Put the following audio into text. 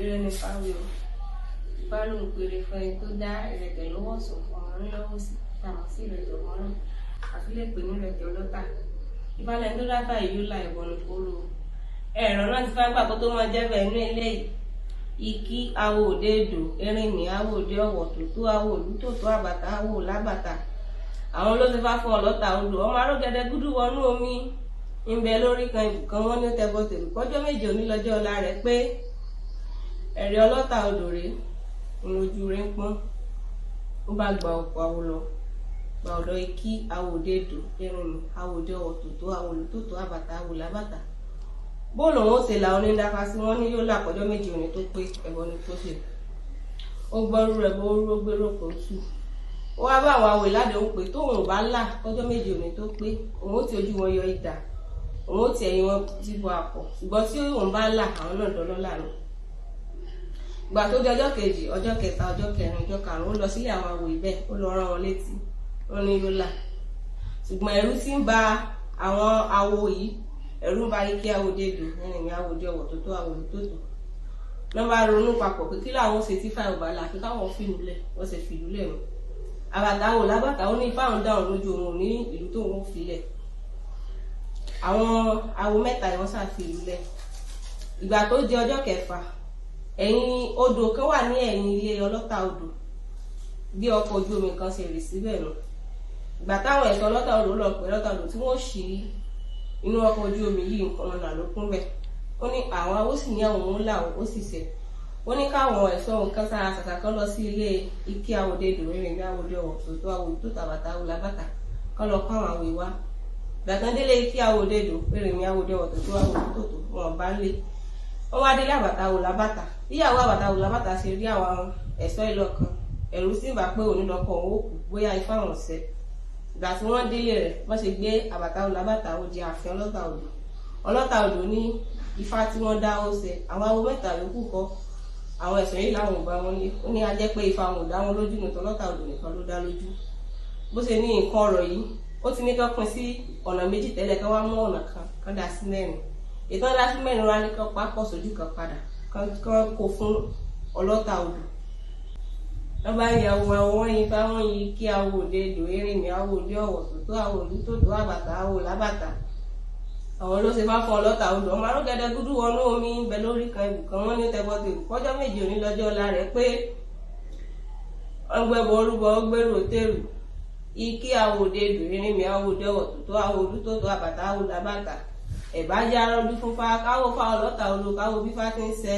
Irọ́ ni fáwí o. Ifá ló ń pèrè fún ẹni tó dá ìrẹtẹ lọ́wọ́ sùn fún ọmọ ńlọ́wọ́ sí tàmọ̀ sí ìrẹtẹ ọmọ náà àti lè pè ní ìrẹtẹ ọlọ́tà. Ifá lẹni tó dáfà yìí yóò la ìbọn ní kóró. Ẹ̀rọ náà ti fáńgbà kó tó máa jẹ́ bẹ́ẹ̀ ní eléyìí. Ikí awo òde èdò, erinmi awo òde ọ̀wọ̀ tòótó awo olútòótó àbàtà awo lábàtà. Àwọn ló ti fá fún ọlọ́tà odò. Ọmọ arógẹdẹ gúdú wọnú omi ń bẹ lórí kan ibùkan wọn ní tẹbọtẹlù kọjọ́ méje onílọ́jọ́ ọlá rẹ̀ pé ẹ̀rí ọlọ́tà odò rèé ojú rẹ̀ ń pọ́n. Ó bá gba ọ̀pọ̀ awo lọ, gba ọ̀dọ̀ ikí awo òde èdò, erinmi awo òde ọ̀wọ̀ tòótó awo olútòótó àbàtà awo lábàtà. Bóòlù wọn ó ṣe la onídàáfà sí wọn ní yóò là kọjọ́ méje òní tó pé ẹbọ ni tó ṣe. Ó gbọ́rú rẹ̀ bó rú gbérò kò tù. Ó wá bá àwọn àwò ìlàdé òun pé tóun ò bá là kọjọ́ méje òní tó pé òun ó ti ojú wọn yọ idà, òun ó ti ẹ̀yìn wọn dìbò àpọ̀, ṣùgbọ́n tí òun bá là àwọn náà dọ́lọ́là ni. Ìgbà tó di ọjọ́ kejì, ọjọ́ kẹta, ọjọ́ kẹrin, ọjọ́ karùn-ún ó lọ sílé àwọn àwò ìbẹ́, ó lọ rán wọn létí, wọn ní yóò là. Ṣùgbọ́n ẹ̀rù ti ń ba àwọn àwò yìí, ẹ̀rù ń ba ikí awo òde èdò, erinmi awo òde ọ̀wọ̀ tòótó awo olútòótó. Wọ́n bá ronú papọ̀ pé kí làwọn ṣe tí fáwọn bá là kí káwọn fìlú lẹ̀, wọ́n ṣe fìlú lẹ̀ wọn. Àbàtà awo lábàtà ó ní fáwọn dáhùn lójú òun ní ìlú tó wọn fi lẹ̀. Àwọn awo mẹ́ta ni wọ́n ṣàfihàn lẹ̀. Ìgbà tó di ọjọ́ kẹfà, ẹ̀yìn odò kan wà ní ẹ̀yìn ilé ọlọ́tà odò bí ọkọ̀ ojú omi kan ṣe rì síbẹ̀ nù. Ìgbà táwọn ẹ̀ṣọ́ ọlọ́tà odò lọ pé ọlọ́tà odò tí wọ́n ṣí inú ọkọ̀ ojú omi yìí nǹkan ọ̀nà ló kún bẹ̀. Ó ní àwọn awó sì ní àwọn òun là ó sì ṣẹ̀. Ó ní káwọn ẹ̀ṣọ́ nǹkan sára ṣàṣà kan lọ sí ilé ikí awo òde èdò, erinmi awo òde ọ̀wọ̀ tòótó awo olútòótó àbàtà awo lábàtà kán lọ kó àwọn àwò ìwá. Gbàtàn délé ikí awo òde èdò, erinmi awo òde ọ̀wọ̀ tòótó awo olútòótó wọn bá lé. Wọ́n wá délé àbàtà awo lábàtà. Ìyàwó àbàtà awo lábàtà ṣe rí àwọn ẹ̀ṣọ́ ìlọ́kan. Ẹ̀rù sì bà pé òní lọ́kọ̀ òun ó kù bóyá ifá wọn ṣẹ. Ìgbà tí wọ́n délé rẹ̀, wọ́n ṣe gbé àbàtà awo lábàtà ó di ààfin ọlọ́tà odò. Ọlọ́tà odò ní ifá tí wọ́n dá ó ṣe. Àwọn awo mẹ́ta yòókù kọ́ àwọn ẹ̀ṣọ́ yìí láwọn ò bá wọn lé. Ó ní a jẹ́ pé ifá wọn ò dá wọn lójú nù tọ́lọ́tà odò nìkan ló dá lójú. Bó ṣe ní nǹkan ọ̀rọ̀ yìí, ó ti ní kán pín sí ọ̀nà méjì tẹ́lẹ̀ kán wá mú ọ̀nà kan dá sí mẹ́rin. Ìtàn dá sí mẹ́rin wá ní kán pápọ̀ sójú kan padà kán kó fún ọlọ́tà odò. Wọ́n bá yẹ àwọn ifá wọn yìí kí awo òde èdò, erinmi awo òde ọ̀wọ̀ tòótó awo olútòótó àbàtà awo lábàtà. Àwọn ló ṣe fá fún ọlọ́tà odò. Ọmọ arógẹdẹ gúdú wọnú omi ń bẹ lórí kan ibùkan wọn ní tẹbọtẹlù kọjọ́ méje onílọ́jọ́ ọlá rẹ̀ pé ọgbẹ́bọ orúbọ gbèrò tèrù. Ikí awo òde èdò, erinmi awo òde ọ̀wọ̀ tòótó awo olútòótó àbàtà awo lábàtà. Ẹ̀bá jẹ́ arọ́dún fún fá káwó fá ọlọ́tà odò káwó bí fá ti ń ṣẹ